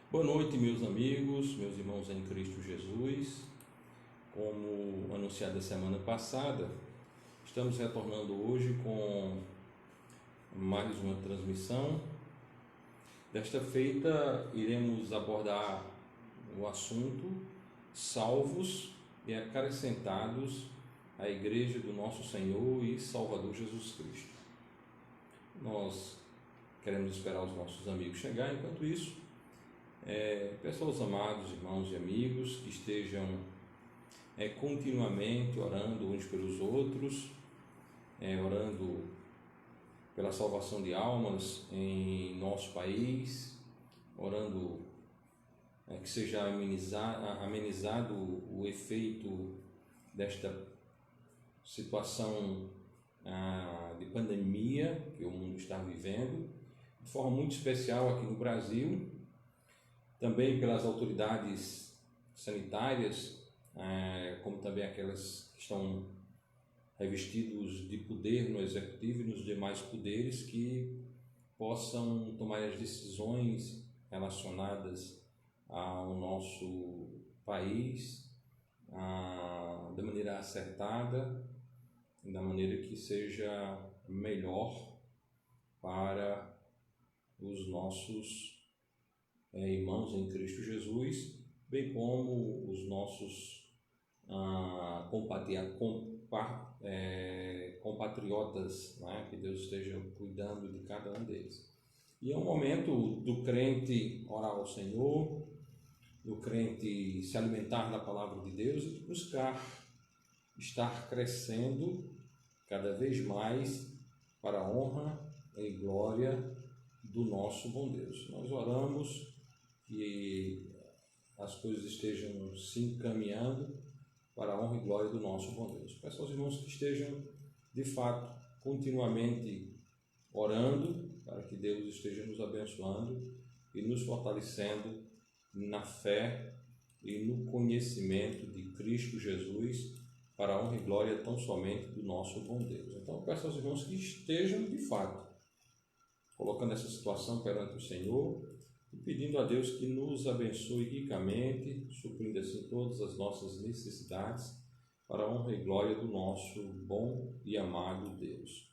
Boa noite, meus amigos, meus irmãos em Cristo Jesus. Como anunciado a semana passada, estamos retornando hoje com mais uma transmissão. Desta feita, iremos abordar o assunto salvos e acrescentados à Igreja do nosso Senhor e Salvador Jesus Cristo. Nós queremos esperar os nossos amigos chegar. Enquanto isso, peço aos amados irmãos e amigos que estejam continuamente orando uns pelos outros, orando pela salvação de almas em nosso país, orando que seja amenizado o efeito desta situação de pandemia que o mundo está vivendo, de forma muito especial aqui no Brasil, também pelas autoridades sanitárias, como também aquelas que estão revestidos de poder no executivo e nos demais poderes, que possam tomar as decisões relacionadas ao nosso país da maneira acertada, da maneira que seja melhor para os nossos irmãos em Cristo Jesus, bem como os nossos compatriotas, né? Que Deus esteja cuidando de cada um deles. E é um momento do crente orar ao Senhor, do crente se alimentar da palavra de Deus e de buscar estar crescendo cada vez mais para a honra e glória do nosso bom Deus. Nós oramos que as coisas estejam se encaminhando para a honra e glória do nosso bom Deus. Peço aos irmãos que estejam, de fato, continuamente orando para que Deus esteja nos abençoando e nos fortalecendo na fé e no conhecimento de Cristo Jesus, para a honra e glória tão somente do nosso bom Deus. Então, peço aos irmãos que estejam, de fato, colocando essa situação perante o Senhor e pedindo a Deus que nos abençoe ricamente, suprindo assim todas as nossas necessidades, para a honra e glória do nosso bom e amado Deus.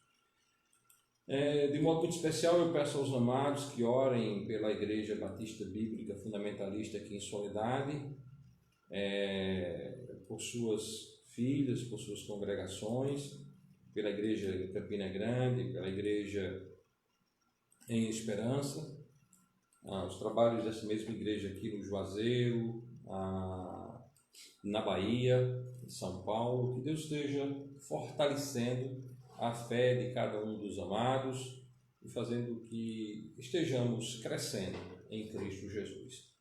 De modo muito especial, eu peço aos amados que orem pela Igreja Batista Bíblica Fundamentalista aqui em Soledade, por suas filhas, por suas congregações, pela Igreja em Campina Grande, pela Igreja em Esperança, os trabalhos dessa mesma igreja aqui no Juazeiro, na Bahia, em São Paulo. Que Deus esteja fortalecendo a fé de cada um dos amados e fazendo que estejamos crescendo em Cristo Jesus.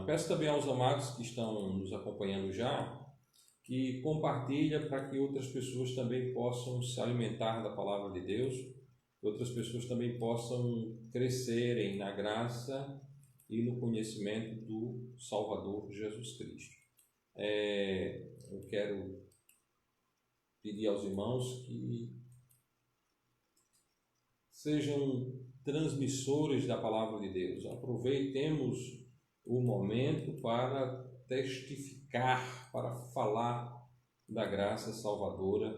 Peço também aos amados que estão nos acompanhando já que compartilhem para que outras pessoas também possam se alimentar da palavra de Deus, que outras pessoas também possam crescerem na graça e no conhecimento do Salvador Jesus Cristo. Eu quero pedir aos irmãos que sejam transmissores da palavra de Deus. Aproveitemos o momento para testificar, para falar da graça salvadora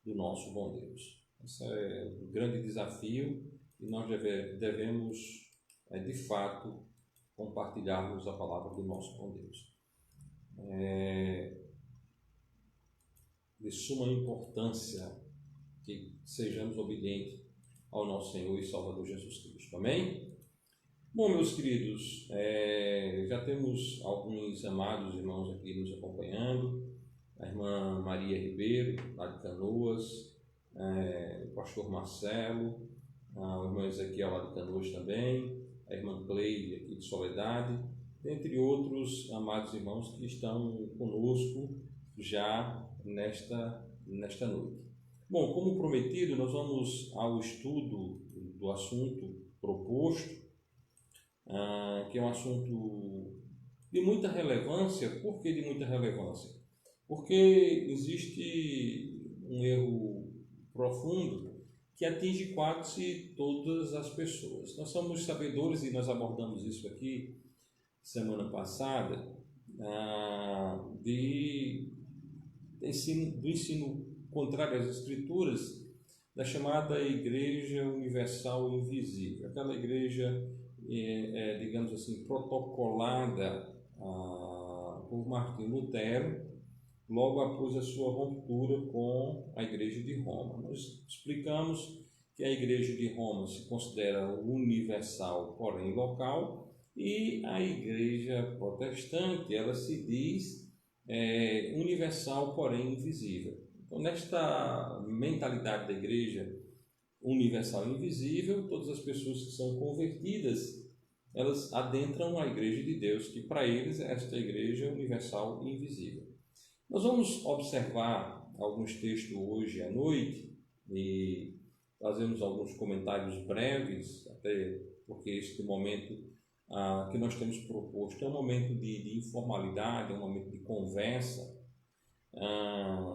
do nosso bom Deus. Esse é um grande desafio e nós devemos, de fato, compartilharmos a palavra do nosso bom Deus. De suma importância que sejamos obedientes ao nosso Senhor e Salvador Jesus Cristo. Amém? Bom, meus queridos, já temos alguns amados irmãos aqui nos acompanhando. A irmã Maria Ribeiro, lá de Canoas, o pastor Marcelo, o irmão Ezequiel lá de Canoas também, a irmã Cleide aqui de Soledade, dentre outros amados irmãos que estão conosco já nesta noite. Bom, como prometido, nós vamos ao estudo do assunto proposto, que é um assunto de muita relevância. Por que de muita relevância? Porque existe um erro profundo que atinge quase todas as pessoas. Nós somos sabedores, e nós abordamos isso aqui semana passada do ensino contrário às Escrituras, da chamada Igreja Universal Invisível, aquela igreja, digamos assim, protocolada por Martim Lutero, logo após a sua ruptura com a Igreja de Roma. Nós explicamos que a Igreja de Roma se considera universal, porém local, e a Igreja Protestante, ela se diz universal, porém invisível. Então, nesta mentalidade da Igreja universal e invisível, todas as pessoas que são convertidas, elas adentram a Igreja de Deus, que para eles é esta Igreja universal e invisível. Nós vamos observar alguns textos hoje à noite e fazemos alguns comentários breves, até porque este momento que nós temos proposto é um momento de informalidade, é um momento de conversa.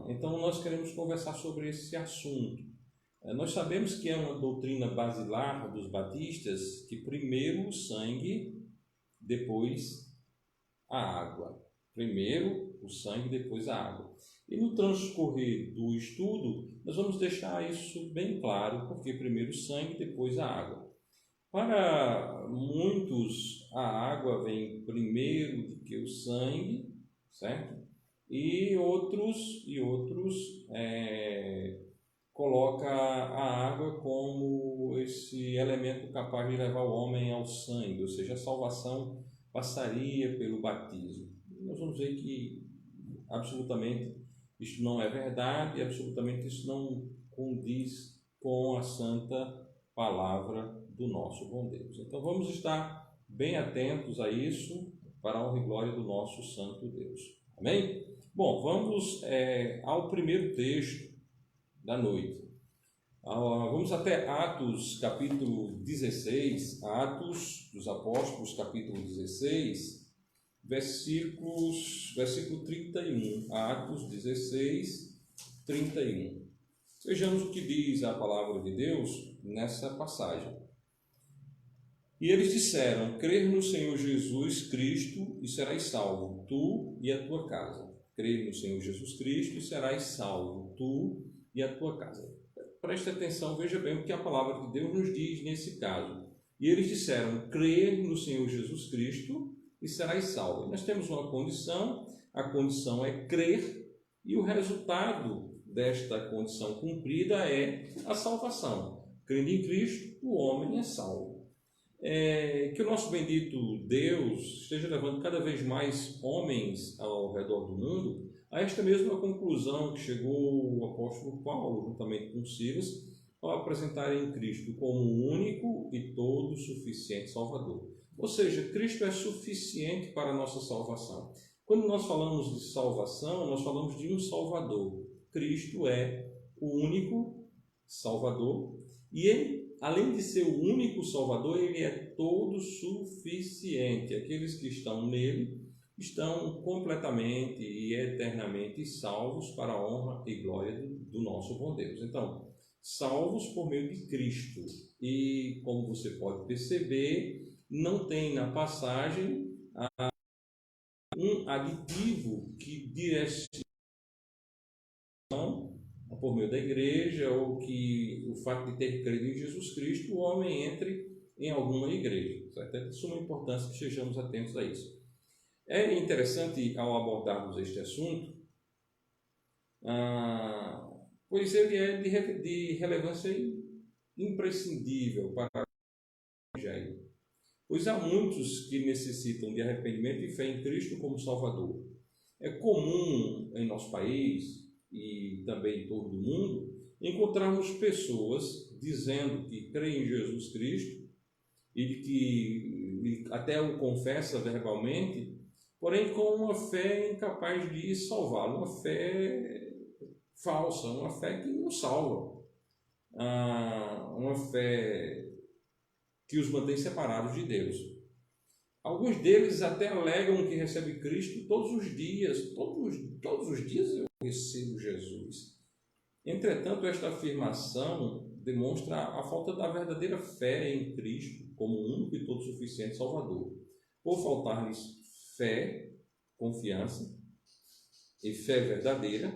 Então nós queremos conversar sobre esse assunto. Nós sabemos que é uma doutrina basilar dos batistas que primeiro o sangue, depois a água. Primeiro o sangue, depois a água. E no transcorrer do estudo, nós vamos deixar isso bem claro, porque primeiro o sangue, depois a água. Para muitos, a água vem primeiro do que o sangue, certo? E outros coloca a água como esse elemento capaz de levar o homem ao sangue, ou seja, a salvação passaria pelo batismo. Nós vamos ver que absolutamente isso não é verdade, absolutamente isso não condiz com a santa palavra do nosso bom Deus. Então vamos estar bem atentos a isso, para a honra e glória do nosso santo Deus. Amém? Bom, vamos ao primeiro texto da noite. Vamos até Atos, capítulo 16, Atos dos Apóstolos, capítulo 16, versículo 31, Atos 16, 31. Vejamos o que diz a palavra de Deus nessa passagem. E eles disseram: crer no Senhor Jesus Cristo e serás salvo, tu e a tua casa. Crer no Senhor Jesus Cristo e serás salvo, tu e a tua casa. Preste atenção, veja bem o que a palavra de Deus nos diz nesse caso. E eles disseram: crer no Senhor Jesus Cristo e serás salvo. E nós temos uma condição, a condição é crer, e o resultado desta condição cumprida é a salvação. Crendo em Cristo, o homem é salvo. Que o nosso bendito Deus esteja levando cada vez mais homens ao redor do mundo a esta mesma conclusão que chegou o apóstolo Paulo, juntamente com Silas, ao apresentarem Cristo como o único e todo suficiente Salvador. Ou seja, Cristo é suficiente para a nossa salvação. Quando nós falamos de salvação, nós falamos de um Salvador. Cristo é o único Salvador e ele, além de ser o único Salvador, ele é todo suficiente. Aqueles que estão nele estão completamente e eternamente salvos para a honra e glória do nosso bom Deus. Então, salvos por meio de Cristo. E, como você pode perceber, não tem na passagem um aditivo que direciona por meio da igreja, ou que o fato de ter crido em Jesus Cristo, o homem entre em alguma igreja. Certo? É de suma importância que estejamos atentos a isso. É interessante, ao abordarmos este assunto, pois ele é de relevância imprescindível para o Evangelho. Pois há muitos que necessitam de arrependimento e fé em Cristo como Salvador. É comum em nosso país e também em todo o mundo encontrarmos pessoas dizendo que creem em Jesus Cristo e que até o confessa verbalmente, porém com uma fé incapaz de salvá-lo, uma fé falsa, uma fé que não salva, uma fé que os mantém separados de Deus. Alguns deles até alegam que recebem Cristo todos os dias. Todos os dias eu recebo Jesus. Entretanto, esta afirmação demonstra a falta da verdadeira fé em Cristo como único e todo suficiente Salvador. por faltar-lhes fé, confiança e fé verdadeira,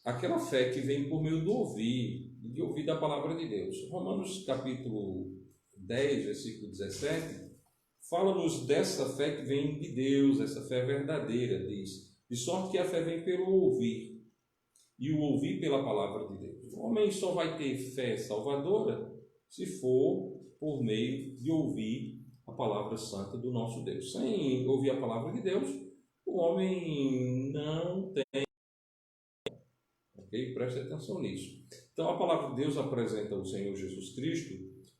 aquela fé que vem por meio do ouvir, de ouvir da palavra de Deus. Romanos capítulo 10, versículo 17, fala-nos dessa fé que vem de Deus, essa fé verdadeira, diz, de sorte que a fé vem pelo ouvir, e o ouvir pela palavra de Deus. O homem só vai ter fé salvadora se for por meio de ouvir a palavra santa do nosso Deus. Sem ouvir a palavra de Deus, o homem não tem. Ok? Preste atenção nisso. Então, a palavra de Deus apresenta o Senhor Jesus Cristo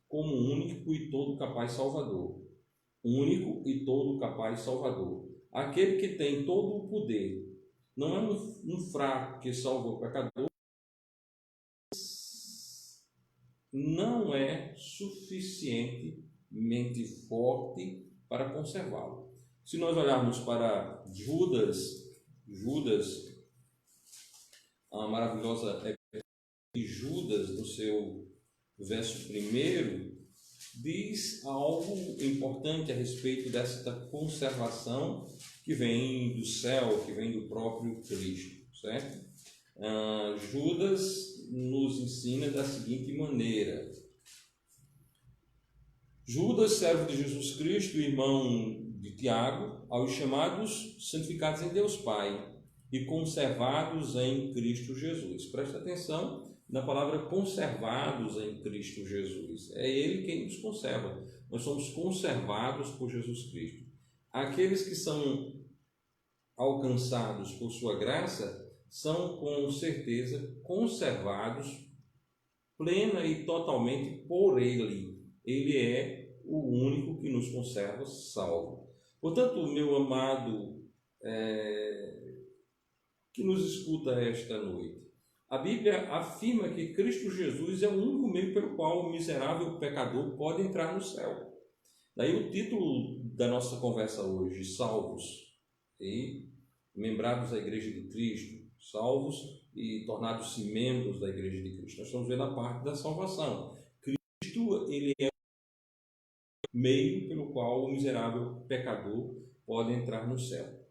como único e todo capaz Salvador. Único e todo capaz Salvador. Aquele que tem todo o poder. Não é um fraco que salva o pecador. Não é suficientemente forte para conservá-lo. Se nós olharmos para Judas, a maravilhosa de Judas, no seu verso 1, diz algo importante a respeito desta conservação que vem do céu, que vem do próprio Cristo, certo? Judas nos ensina da seguinte maneira: Judas, servo de Jesus Cristo, irmão de Tiago, aos chamados santificados em Deus Pai e conservados em Cristo Jesus. Presta atenção na palavra conservados em Cristo Jesus. É Ele quem nos conserva. Nós somos conservados por Jesus Cristo. Aqueles que são alcançados por sua graça são com certeza conservados plena e totalmente por Ele. Ele é o único que nos conserva salvo. Portanto, meu amado que nos escuta esta noite, a Bíblia afirma que Cristo Jesus é o único meio pelo qual o miserável pecador pode entrar no céu. Daí o título da nossa conversa hoje, Salvos e Membrados da Igreja de Cristo, salvos e tornados-se membros da Igreja de Cristo. Nós estamos vendo a parte da salvação. Cristo, ele é o meio pelo qual o miserável pecador pode entrar no céu.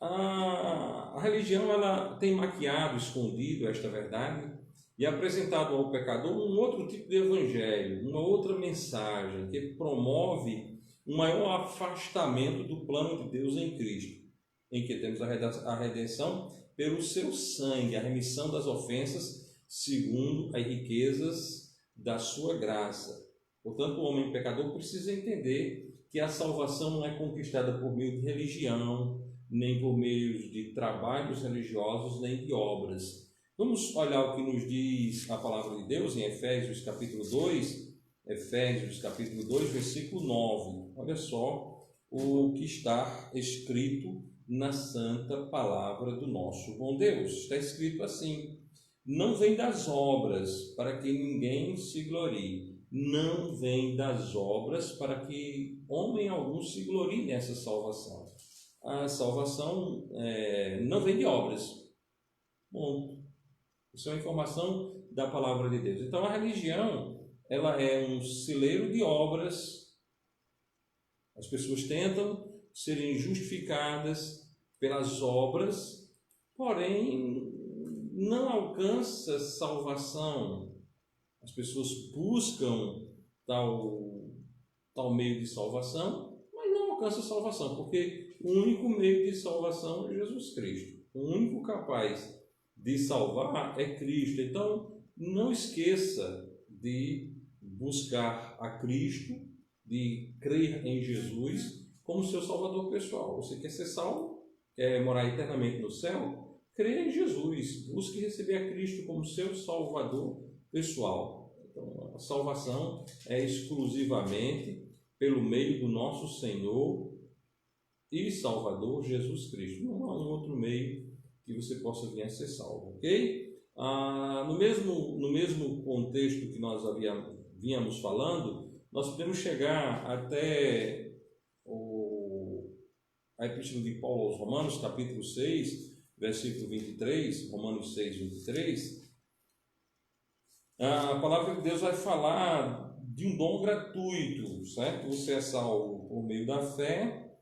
A religião, ela tem maquiado, escondido esta verdade e apresentado ao pecador um outro tipo de evangelho, uma outra mensagem que promove um maior afastamento do plano de Deus em Cristo, em que temos a redenção pelo seu sangue, a remissão das ofensas segundo as riquezas da sua graça. Portanto, o homem pecador precisa entender que a salvação não é conquistada por meio de religião, nem por meio de trabalhos religiosos, nem de obras. Vamos olhar o que nos diz a palavra de Deus em Efésios capítulo 2, versículo 9. Olha só o que está escrito na santa palavra do nosso bom Deus. Está escrito assim: não vem das obras para que ninguém se glorie. Não vem das obras para que homem algum se glorie nessa salvação. A salvação não vem de obras. Bom, isso é uma informação da palavra de Deus. Então a religião, ela é um celeiro de obras. As pessoas tentam serem justificadas pelas obras, porém não alcança salvação. As pessoas buscam tal meio de salvação, mas não alcança salvação, porque o único meio de salvação é Jesus Cristo. O único capaz de salvar é Cristo. Então, não esqueça de buscar a Cristo, de crer em Jesus como seu Salvador pessoal. Você quer ser salvo? Quer morar eternamente no céu? Creia em Jesus. Busque receber a Cristo como seu Salvador pessoal. Então, a salvação é exclusivamente pelo meio do nosso Senhor e Salvador Jesus Cristo. Não há um outro meio que você possa vir a ser salvo, ok? No mesmo contexto que nós vínhamos falando, nós podemos chegar até a Epístola de Paulo aos Romanos, capítulo 6, versículo 23, Romanos 6, 23. A palavra de Deus vai falar de um dom gratuito, certo? Você é salvo por meio da fé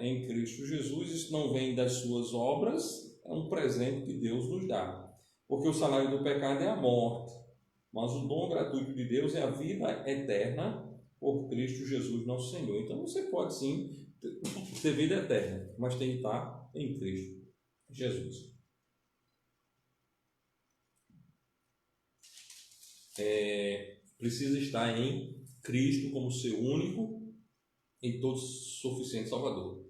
em Cristo Jesus. Isso não vem das suas obras, é um presente que Deus nos dá. Porque o salário do pecado é a morte, mas o dom gratuito de Deus é a vida eterna por Cristo Jesus nosso Senhor. Então você pode sim ter vida eterna, mas tem que estar em Cristo Jesus. Precisa estar em Cristo como seu único e todo suficiente Salvador.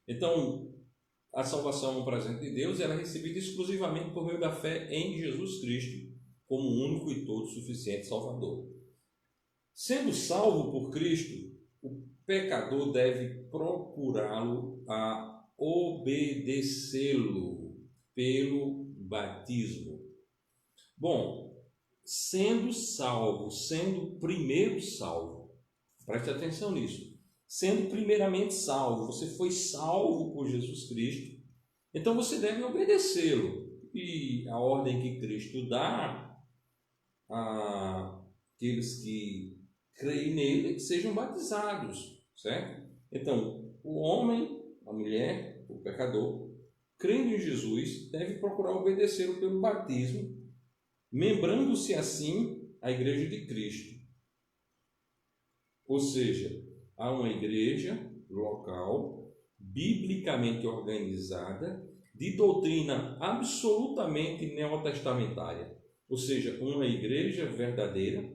Então, a salvação é um presente de Deus e ela é recebida exclusivamente por meio da fé em Jesus Cristo como único e todo suficiente Salvador. Sendo salvo por Cristo, o pecador deve procurá-lo a obedecê-lo pelo batismo. Bom, sendo salvo, sendo primeiro salvo, preste atenção nisso, sendo primeiramente salvo, você foi salvo por Jesus Cristo, então você deve obedecê-lo. E a ordem que Cristo dá àqueles que creem nele é que sejam batizados, certo? Então, o homem, a mulher, o pecador, crendo em Jesus, deve procurar obedecê-lo pelo batismo, membrando-se assim à igreja de Cristo. Ou seja, há uma igreja local, biblicamente organizada, de doutrina absolutamente neotestamentária. Ou seja, uma igreja verdadeira.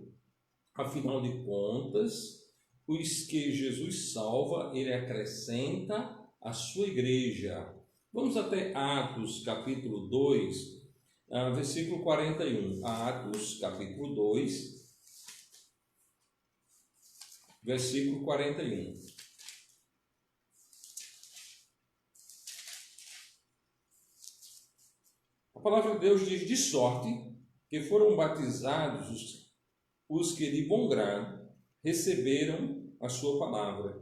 Afinal de contas, os que Jesus salva, ele acrescenta à sua igreja. Vamos até Atos, capítulo 2, versículo 41. Atos, capítulo 2, versículo 41. A palavra de Deus diz: de sorte que foram batizados os que de bom grado receberam a sua palavra.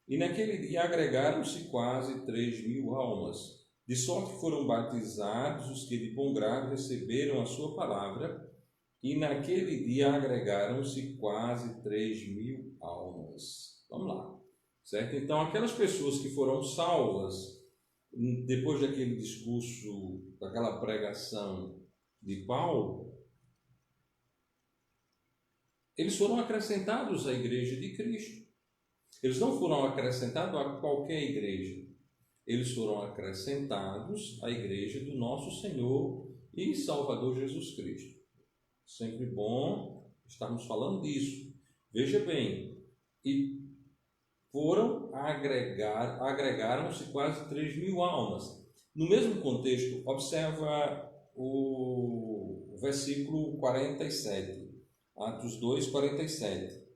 E naquele dia agregaram-se quase 3.000 almas. De sorte que foram batizados os que de bom grado receberam a sua palavra. E naquele dia agregaram-se quase 3.000 almas. Vamos lá, certo? Então, aquelas pessoas que foram salvas, depois daquele discurso, daquela pregação de Paulo, eles foram acrescentados à igreja de Cristo. Eles não foram acrescentados a qualquer igreja. Eles foram acrescentados à igreja do nosso Senhor e Salvador Jesus Cristo. Sempre bom estarmos falando disso. Veja bem, e foram agregaram-se quase 3.000 almas. No mesmo contexto, observa o versículo 47. Atos 2, 47.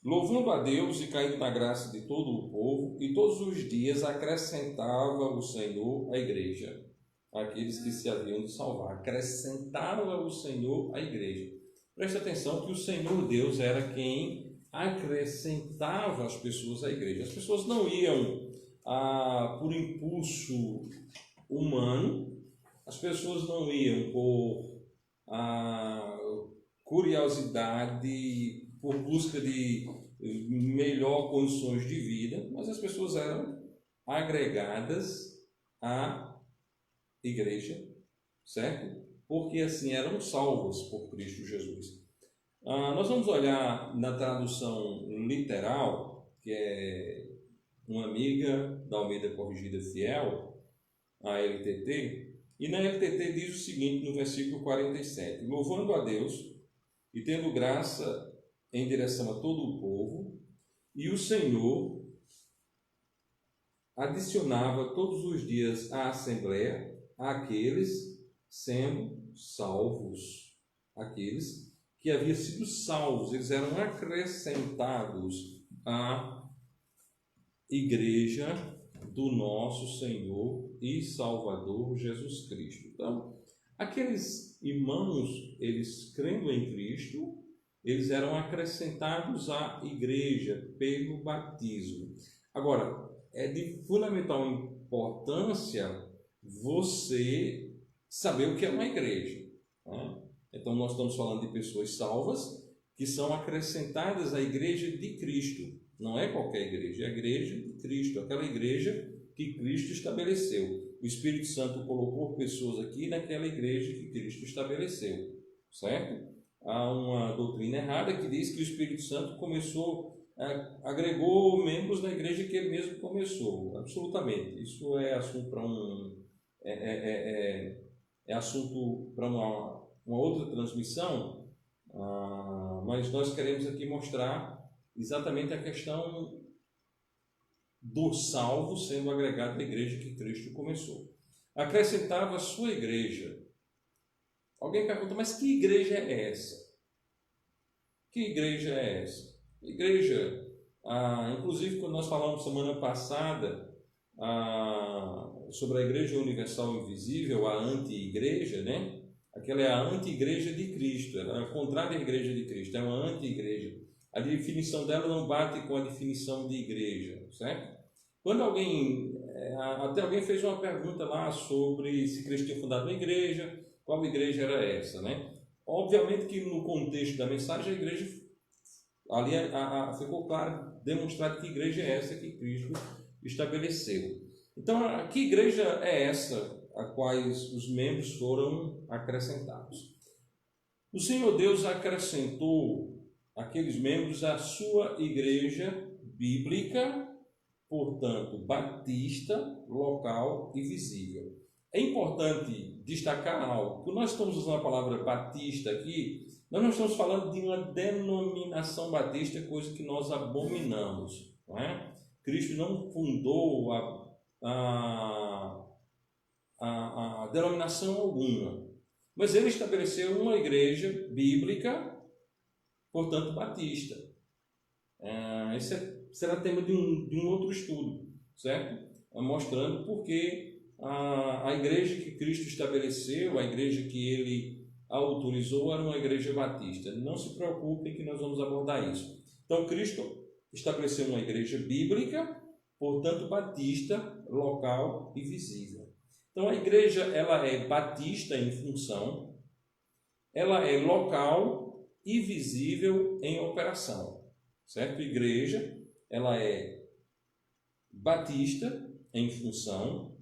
Louvando a Deus e caindo na graça de todo o povo, e todos os dias acrescentava o Senhor à igreja, aqueles que se haviam de salvar. Acrescentava o Senhor à igreja. Preste atenção que o Senhor Deus era quem acrescentava as pessoas à igreja. As pessoas não iam por impulso humano, as pessoas não iam por curiosidade, por busca de melhor condições de vida, mas as pessoas eram agregadas à igreja, certo? Porque assim eram salvas por Cristo Jesus. Nós vamos olhar na tradução literal, que é uma amiga da Almeida Corrigida Fiel, a LTT, e na LTT diz o seguinte no versículo 47: louvando a Deus e tendo graça em direção a todo o povo, e o Senhor adicionava todos os dias à Assembleia aqueles sendo salvos, aqueles que haviam sido salvos, eles eram acrescentados à igreja do nosso Senhor e Salvador Jesus Cristo. Então, aqueles irmãos, eles crendo em Cristo, eles eram acrescentados à igreja pelo batismo. Agora, é de fundamental importância você saber o que é uma igreja, né? Então, nós estamos falando de pessoas salvas que que são acrescentadas à igreja de Cristo. Não é qualquer igreja, é a igreja de Cristo, aquela igreja que Cristo estabeleceu. O Espírito Santo colocou pessoas aqui naquela igreja que Cristo estabeleceu, certo? Há uma doutrina errada que diz que o Espírito Santo agregou membros na igreja que ele mesmo começou. Absolutamente. Isso é assunto para assunto para uma outra transmissão, mas nós queremos aqui mostrar exatamente a questão do salvo sendo agregado à igreja que Cristo começou. Acrescentava a sua igreja. Alguém pergunta, mas que igreja é essa? Que igreja é essa? Igreja, inclusive quando nós falamos semana passada sobre a Igreja Universal Invisível, a anti-igreja, né? Aquela é a anti-igreja de Cristo, ela é contrária à igreja de Cristo, é uma anti-igreja. A definição dela não bate com a definição de igreja, certo? Quando até alguém fez uma pergunta lá sobre se Cristo tinha fundado uma igreja, qual igreja era essa, né? Obviamente que no contexto da mensagem a igreja, ali ficou claro, demonstrado que igreja é essa que Cristo estabeleceu. Então, que igreja é essa a quais os membros foram acrescentados? O Senhor Deus acrescentou aqueles membros à sua igreja bíblica, portanto, batista, local e visível. É importante destacar algo. Quando nós estamos usando a palavra batista aqui, nós não estamos falando de uma denominação batista, coisa que nós abominamos, não é? Cristo não fundou a denominação alguma, mas ele estabeleceu uma igreja bíblica, portanto, batista. Esse será tema de um outro estudo, certo? Mostrando porque a igreja que Cristo estabeleceu, a igreja que ele autorizou, era uma igreja batista. Não se preocupem que nós vamos abordar isso. Então, Cristo estabeleceu uma igreja bíblica, portanto, batista, local e visível. Então, a igreja ela é batista em função, ela é local e visível em operação, certo? A igreja ela é batista em função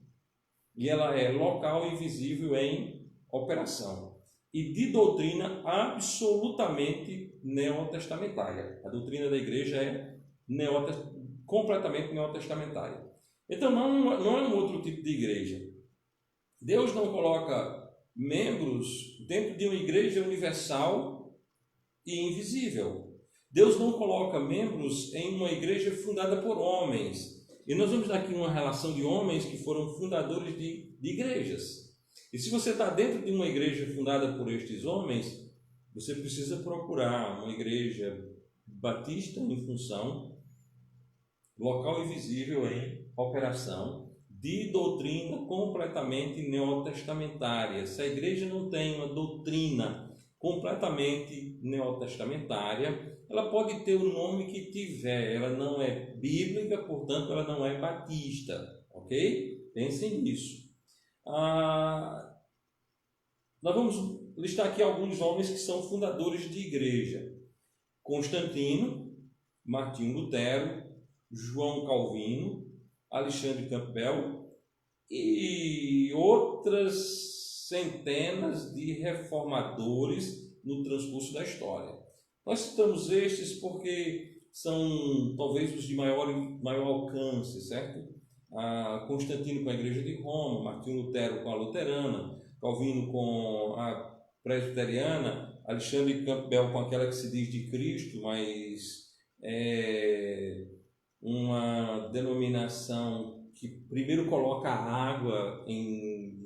e ela é local e visível em operação. E de doutrina absolutamente neotestamentária. A doutrina da igreja é completamente neotestamentária. Então, não é um outro tipo de igreja. Deus não coloca membros dentro de uma igreja universal e invisível. Deus não coloca membros em uma igreja fundada por homens. E nós vamos dar aqui uma relação de homens que foram fundadores de igrejas. E se você está dentro de uma igreja fundada por estes homens, você precisa procurar uma igreja batista em função, local e visível em operação, de doutrina completamente neotestamentária. Se a igreja não tem uma doutrina completamente neotestamentária, ela pode ter o nome que tiver, ela não é bíblica, portanto ela não é batista, ok? Pensem nisso. Nós vamos listar aqui alguns homens que são fundadores de igreja: Constantino, Martinho Lutero, João Calvino, Alexandre Campbell e outras centenas de reformadores no transcurso da história. Nós citamos estes porque são talvez os de maior alcance, certo? Constantino com a Igreja de Roma, Martinho Lutero com a luterana, Calvino com a presbiteriana, Alexandre Campbell com aquela que se diz de Cristo, mas é uma denominação que primeiro coloca a água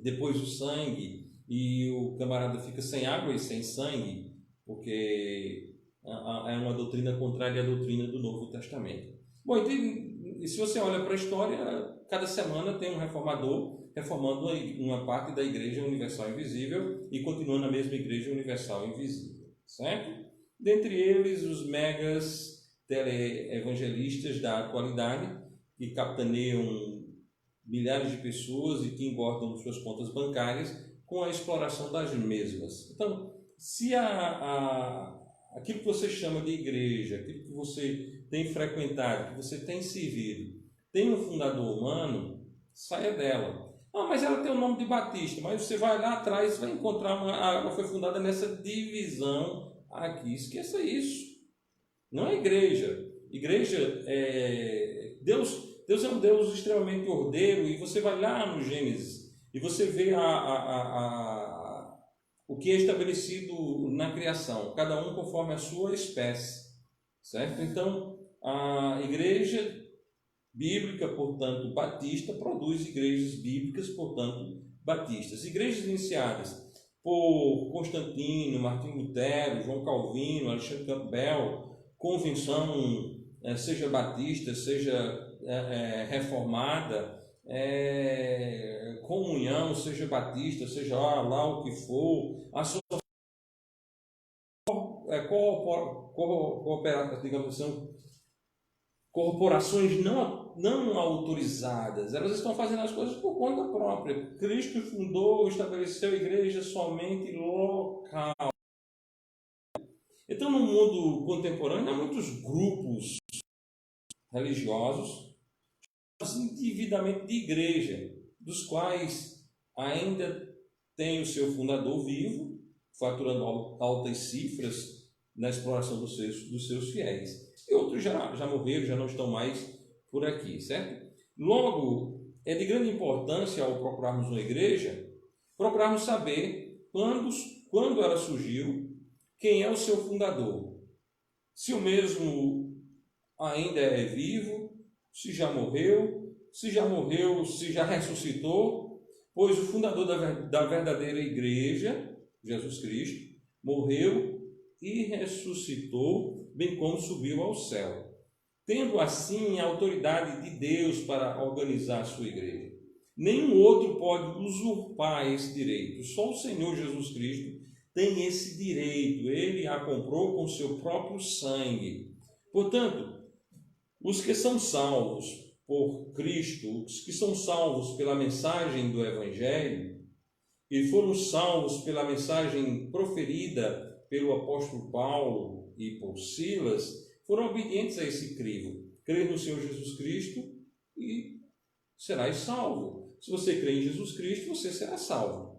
depois o sangue, e o camarada fica sem água e sem sangue, porque é uma doutrina contrária à doutrina do Novo Testamento. Bom, e se você olha para a história, cada semana tem um reformador reformando uma parte da Igreja Universal Invisível e continuando a mesma Igreja Universal Invisível, certo? Dentre eles, os megas teleevangelistas da atualidade, que capitaneam milhares de pessoas e que engordam suas contas bancárias com a exploração das mesmas. Então, se a aquilo que você chama de igreja, aquilo que você tem frequentado, que você tem servido, tem um fundador humano, saia dela. Ah, mas ela tem o nome de Batista, mas você vai lá atrás e vai encontrar ela foi fundada nessa divisão aqui. Esqueça isso. Não é igreja. Igreja é Deus é um Deus extremamente ordeiro, e você vai lá no Gênesis e você vê o que é estabelecido na criação, cada um conforme a sua espécie, certo? Então, a igreja bíblica, portanto, batista, produz igrejas bíblicas, portanto, batistas. Igrejas iniciadas por Constantino, Martinho Lutero, João Calvino, Alexandre Campbell, convenção, seja batista, seja reformada, comunhão, seja batista, seja lá o que for, digamos assim, corporações não autorizadas, elas estão fazendo as coisas por conta própria. Cristo fundou, estabeleceu a igreja somente local. Então, no mundo contemporâneo, há muitos grupos religiosos, indevidamente de igreja, dos quais ainda tem o seu fundador vivo, faturando altas cifras na exploração dos seus fiéis. E outros já morreram, já não estão mais por aqui, certo? Logo, é de grande importância, ao procurarmos uma igreja, procurarmos saber quando ela surgiu, quem é o seu fundador. Se o mesmo ainda é vivo, se já morreu, se já ressuscitou, pois o fundador da verdadeira igreja, Jesus Cristo, morreu e ressuscitou, bem como subiu ao céu, tendo assim a autoridade de Deus para organizar a sua igreja. Nenhum outro pode usurpar esse direito, só o Senhor Jesus Cristo tem esse direito, ele a comprou com seu próprio sangue. Portanto, os que são salvos por Cristo, os que são salvos pela mensagem do Evangelho, e foram salvos pela mensagem proferida pelo apóstolo Paulo e por Silas, foram obedientes a esse crivo. Crer no Senhor Jesus Cristo e serás salvo. Se você crê em Jesus Cristo, você será salvo.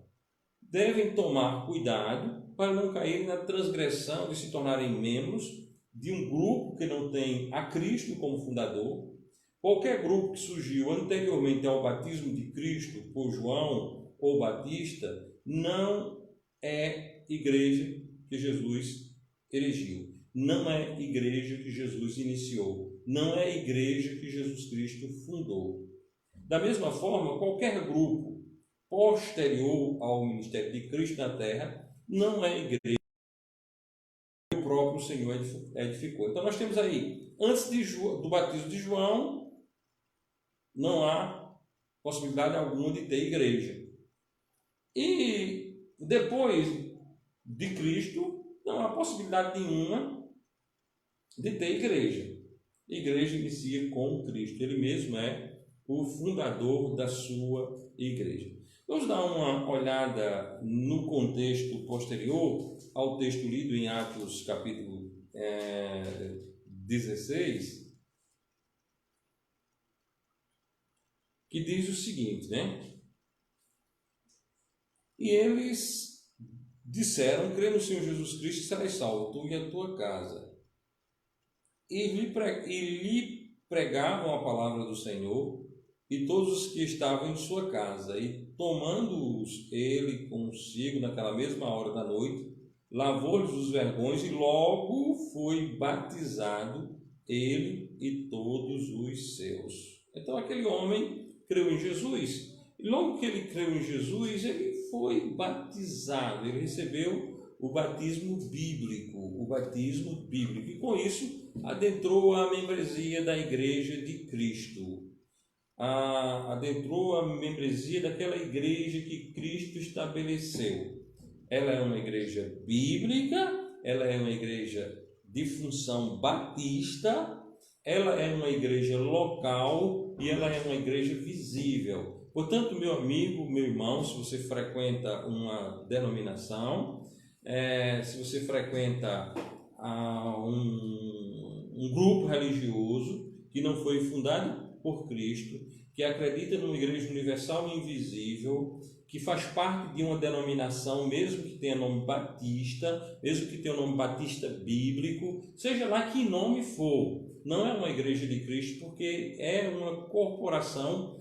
Devem tomar cuidado para não cair na transgressão de se tornarem membros de um grupo que não tem a Cristo como fundador. Qualquer grupo que surgiu anteriormente ao batismo de Cristo por João ou Batista não é igreja que Jesus erigiu, não é igreja que Jesus iniciou, não é igreja que Jesus Cristo fundou. Da mesma forma, qualquer grupo posterior ao ministério de Cristo na terra não é igreja que o próprio Senhor edificou. Então nós temos aí, antes do batismo de João, não há possibilidade alguma de ter igreja. E depois de Cristo, não há possibilidade nenhuma de ter igreja. A igreja inicia com Cristo, ele mesmo é o fundador da sua igreja. Vamos dar uma olhada no contexto posterior ao texto lido em Atos capítulo 16, que diz o seguinte, né? E eles disseram: crê no Senhor Jesus Cristo e serás salvo, tu e a tua casa. E lhe pregavam a palavra do Senhor e todos os que estavam em sua casa. E tomando-os ele consigo naquela mesma hora da noite, lavou-lhes os vergões e logo foi batizado ele e todos os seus. Então aquele homem creu em Jesus, e logo que ele creu em Jesus, ele foi batizado, ele recebeu o batismo bíblico, e com isso adentrou a membresia da Igreja de Cristo, adentrou a membresia daquela igreja que Cristo estabeleceu. Ela é uma igreja bíblica, ela é uma igreja de função batista, ela é uma igreja local e ela é uma igreja visível. Portanto, meu amigo, meu irmão, se você frequenta uma denominação, se você frequenta um grupo religioso que não foi fundado por Cristo, que acredita numa igreja universal e invisível, que faz parte de uma denominação, mesmo que tenha nome batista, mesmo que tenha um nome batista bíblico, seja lá que nome for, não é uma igreja de Cristo, porque é uma corporação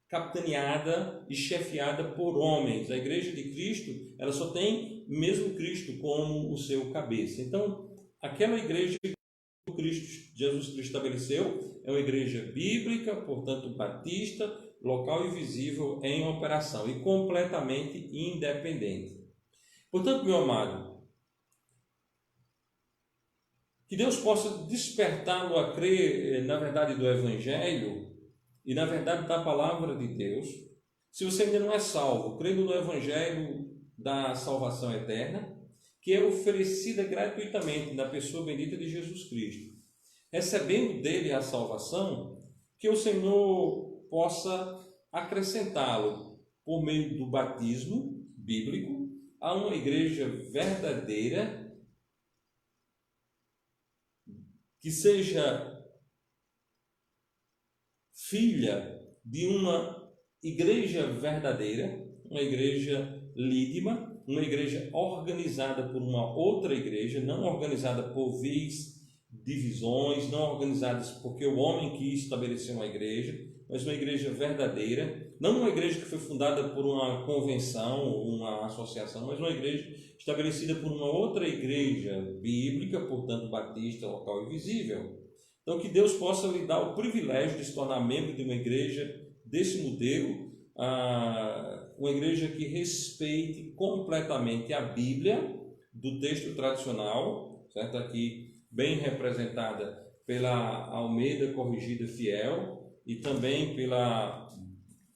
capitaneada e chefiada por homens. A igreja de Cristo, ela só tem mesmo Cristo como o seu cabeça. Então, aquela igreja que Jesus Cristo estabeleceu é uma igreja bíblica, portanto batista, local e visível em operação e completamente independente. Portanto, meu amado, que Deus possa despertá-lo a crer na verdade do Evangelho e na verdade da palavra de Deus. Se você ainda não é salvo, crendo no Evangelho da salvação eterna, que é oferecida gratuitamente na pessoa bendita de Jesus Cristo, recebendo dele a salvação, que o Senhor possa acrescentá-lo por meio do batismo bíblico a uma igreja verdadeira, que seja filha de uma igreja verdadeira, uma igreja lídima, uma igreja organizada por uma outra igreja, não organizada por divisões, não organizadas porque o homem quis estabelecer uma igreja, mas uma igreja verdadeira, não uma igreja que foi fundada por uma convenção ou uma associação, mas uma igreja estabelecida por uma outra igreja bíblica, portanto batista, local e visível. Então, que Deus possa lhe dar o privilégio de se tornar membro de uma igreja desse modelo, uma igreja que respeite completamente a Bíblia, do texto tradicional, certo? Aqui bem representada pela Almeida Corrigida Fiel e também pela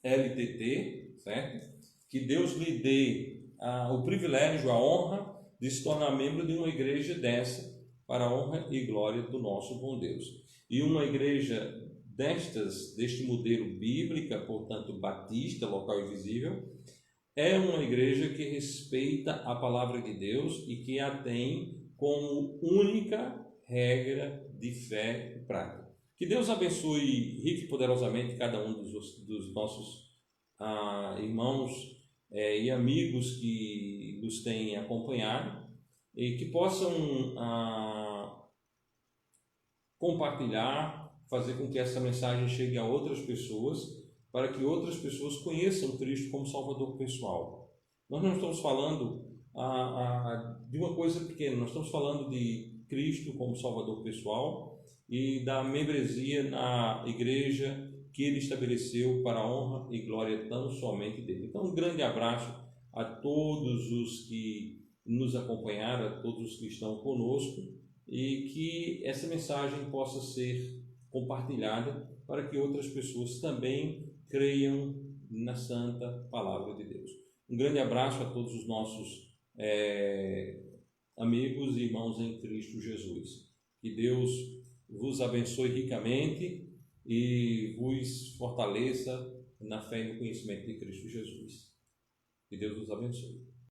LTT, certo? Que Deus lhe dê o privilégio, a honra de se tornar membro de uma igreja dessa, para a honra e glória do nosso bom Deus. E uma igreja deste modelo bíblica, portanto batista, local e visível, é uma igreja que respeita a palavra de Deus e que a tem como única regra de fé e prática. Que Deus abençoe rica e poderosamente cada um dos nossos irmãos e amigos que nos têm acompanhado e que possam compartilhar, fazer com que essa mensagem chegue a outras pessoas, para que outras pessoas conheçam Cristo como Salvador pessoal. Nós não estamos falando de uma coisa pequena, nós estamos falando de Cristo como Salvador pessoal e da membresia na igreja que Ele estabeleceu para a honra e glória tão somente dele. Então, um grande abraço a todos os que nos acompanharam, a todos os que estão conosco, e que essa mensagem possa ser compartilhada para que outras pessoas também creiam na santa palavra de Deus. Um grande abraço a todos os nossos amigos e irmãos em Cristo Jesus. Que Deus vos abençoe ricamente e vos fortaleça na fé e no conhecimento de Cristo Jesus. Que Deus vos abençoe.